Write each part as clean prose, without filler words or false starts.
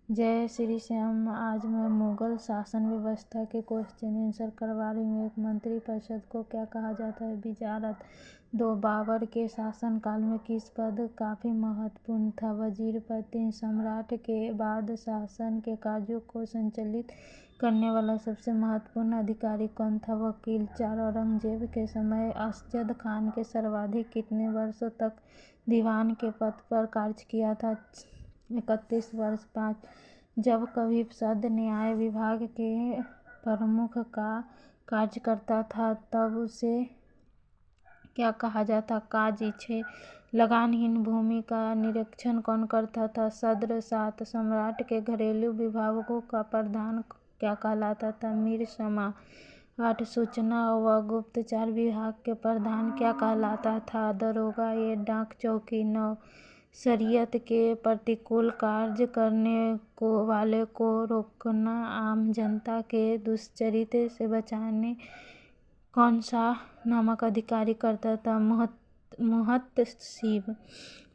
जय श्री श्याम। आज मैं मुगल शासन व्यवस्था के क्वेश्चन आंसर करवा रही हूँ। एक मंत्रिपरिषद को क्या कहा जाता है? वजारत। 2 बाबर के शासनकाल में किस पद काफी महत्वपूर्ण था? वजीर पद। 3 सम्राट के बाद शासन के कार्यों को संचालित करने वाला सबसे महत्वपूर्ण अधिकारी कौन था? वकील। 4 औरंगजेब के समय अरशद खान के सर्वाधिक कितने वर्षों तक दीवान के पद पर कार्य किया था? 31 वर्ष। 5 जब कभी सद न्याय विभाग के प्रमुख का कार्य करता था तब उसे क्या कहा जाता? काजी। 6 लगानहीन भूमि का निरीक्षण कौन करता था? सद्र। 7 सम्राट के घरेलू विभागों का प्रधान क्या कहलाता था? मीर शमा। 8 सूचना व गुप्तचर विभाग के प्रधान क्या कहलाता था? दरोगा। ये डाक चौकी। 9 शरीयत के प्रतिकूल कार्य करने वाले को रोकना आम जनता के दुष्चरित्र से बचाने कौन सा नामक अधिकारी करता था? मुहतसिब।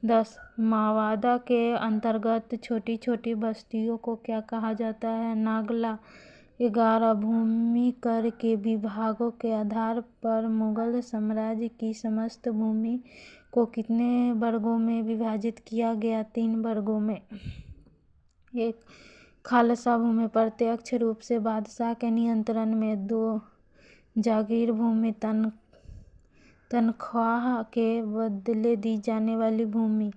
10 मवादा के अंतर्गत छोटी छोटी बस्तियों को क्या कहा जाता है? नागला। 11 भूमि कर के विभागों के आधार पर मुगल साम्राज्य की समस्त भूमि को कितने वर्गों में विभाजित किया गया? 3 वर्गों में। 1 खालसा भूमि प्रत्यक्ष रूप से बादशाह के नियंत्रण में। 2 जागीर भूमि तनख्वाह के बदले दी जाने वाली भूमि।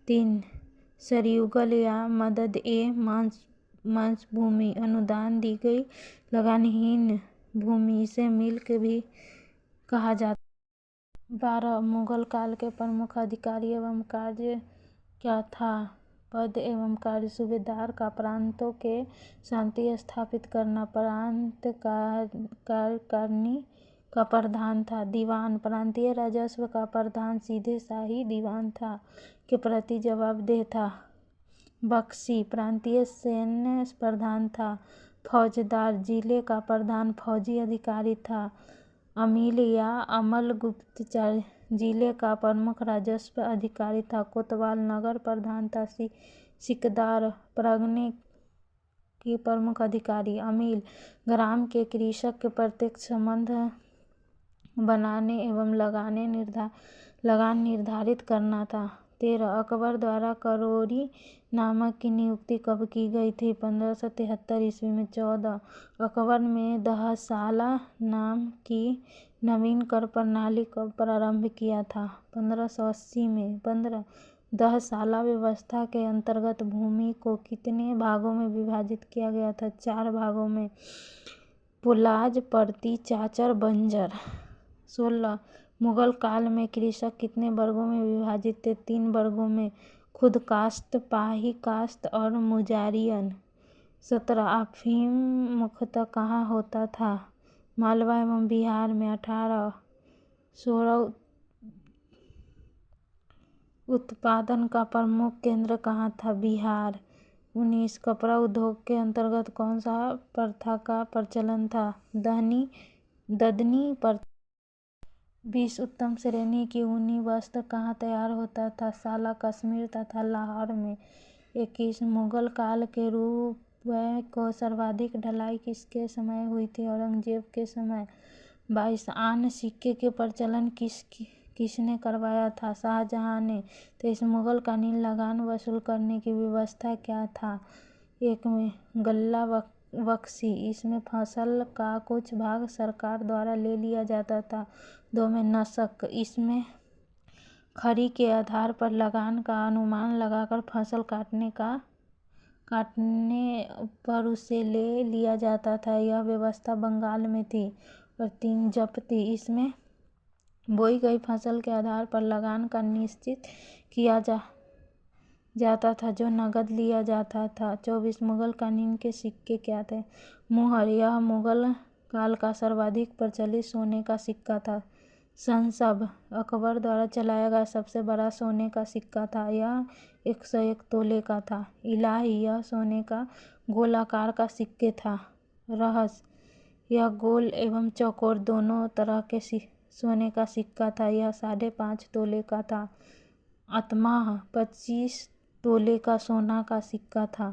3 सरयुगल या मदद ए मांस भूमि अनुदान दी गई लगानहीन भूमि, इसे मिल्क भी कहा जाता है। 12 मुगल काल के प्रमुख अधिकारी एवं कार्य क्या था? पद एवं कार्य। सूबेदार का प्रांतों के शांति स्थापित करना। प्रांत कार्यकारिणी का प्रधान था। दीवान। प्रांतीय राजस्व का प्रधान सीधे शाही दीवान था के प्रति जवाबदेह था। बख्शी। प्रांतीय सैन्य प्रधान था। फौजदार। जिले का प्रधान फौजी अधिकारी था। अमील या अमल गुप्तचर जिले का प्रमुख राजस्व अधिकारी था। कोतवाल नगर प्रधान था। सिकदार परगने की प्रमुख अधिकारी। अमील ग्राम के कृषक के प्रत्यक्ष संबंध बनाने एवं लगान निर्धारित करना था। 13 अकबर द्वारा करोरी नामक की नियुक्ति कब की गई थी? 1573 ईस्वी में। 14 अकबर ने दहसाला नाम की नवीन कर प्रणाली कब प्रारंभ किया था? 1580 में। 15 दहसाला व्यवस्था के अंतर्गत भूमि को कितने भागों में विभाजित किया गया था? 4 भागों में। पुलाज, पर्ती, चाचर, बंजर। 16 मुगल काल में कृषक कितने वर्गों में विभाजित थे? 3 वर्गों में। खुद काश्त, पाही काश्त और मुजारियन। 17 अफीम मुख्यतः कहाँ होता था? मालवा एवं बिहार में। 18 16 उत्पादन का प्रमुख केंद्र कहाँ था? बिहार। 19 कपड़ा उद्योग के अंतर्गत कौन सा प्रथा का प्रचलन था? ददनी प्रथा। 20 उत्तम श्रेणी की ऊनी वस्त्र कहाँ तैयार होता था? साला, कश्मीर तथा लाहौर में। 21 मुगल काल के रुपये को सर्वाधिक ढलाई किसके समय हुई थी? औरंगजेब के समय। 22 आन सिक्के के प्रचलन किसने करवाया था? शाहजहां ने। 23 मुगल कालीन लगान वसूल करने की व्यवस्था क्या था? 1 में गल्ला बख्शी, इसमें फसल का कुछ भाग सरकार द्वारा ले लिया जाता था। 2 में नसक, इसमें खरी के आधार पर लगान का अनुमान लगाकर फसल काटने पर उसे ले लिया जाता था। यह व्यवस्था बंगाल में थी। और 3 जप्ती, इसमें बोई गई फसल के आधार पर लगान का निश्चित किया जाता था जो नगद लिया जाता था। 24 मुगल कालीन के सिक्के क्या थे? मुहर, यह मुगल काल का सर्वाधिक प्रचलित सोने का सिक्का था। संसब अकबर द्वारा चलाया गया सबसे बड़ा सोने का सिक्का था। यह 101 तोले का था। इलाही, यह सोने का गोलाकार का सिक्के था। रहस, यह गोल एवं चौकोर दोनों तरह के सोने का सिक्का था। यह 5.5 तोले का था। अतमाह 25 तोले का सोना का सिक्का था।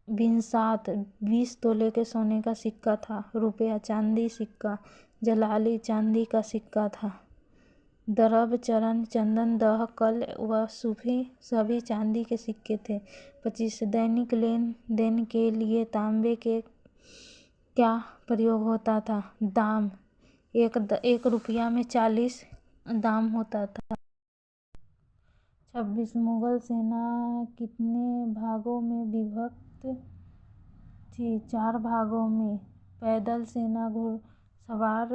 बिनसात 20 तोले के सोने का सिक्का था। रुपया चांदी सिक्का। जलाली चांदी का सिक्का था। दरब चरण चंदन दह कल व सूफी सभी चांदी के सिक्के थे। 25 दैनिक लेन देन के लिए तांबे के क्या प्रयोग होता था? दाम। एक रुपया में 40 दाम होता था। 26 मुगल सेना कितने भागों में विभक्त थी? 4 भागों में। पैदल सेना, घुड़सवार,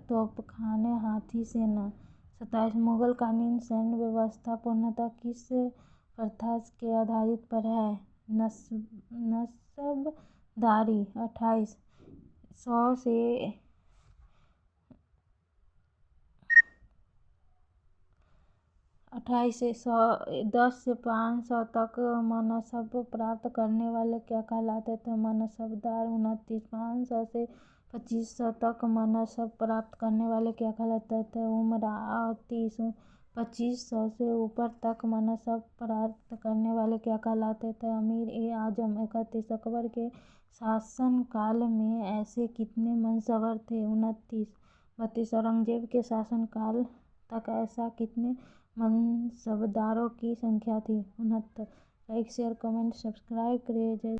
तोपखाने, हाथी सेना। 27 मुगल कालीन सैन्य व्यवस्था पूर्णतः किस प्रथा के आधारित पर है? नस्बदारी। 28 10 से 500 तक मनसब प्राप्त करने वाले क्या कहलाते थे? मनसबदार। 29 500 से 2500 तक मनसब प्राप्त करने वाले क्या कहलाते थे? उमरा। 30 2500 से ऊपर तक मनसब प्राप्त करने वाले क्या कहलाते थे? अमीर-ए-आजम। 31 अकबर के शासनकाल में ऐसे कितने मनसबर थे? 29 32 औरंगजेब के शासनकाल तक ऐसा कितने मनसबदारों की संख्या थी? 69 लाइक शेयर कमेंट सब्सक्राइब करें। जय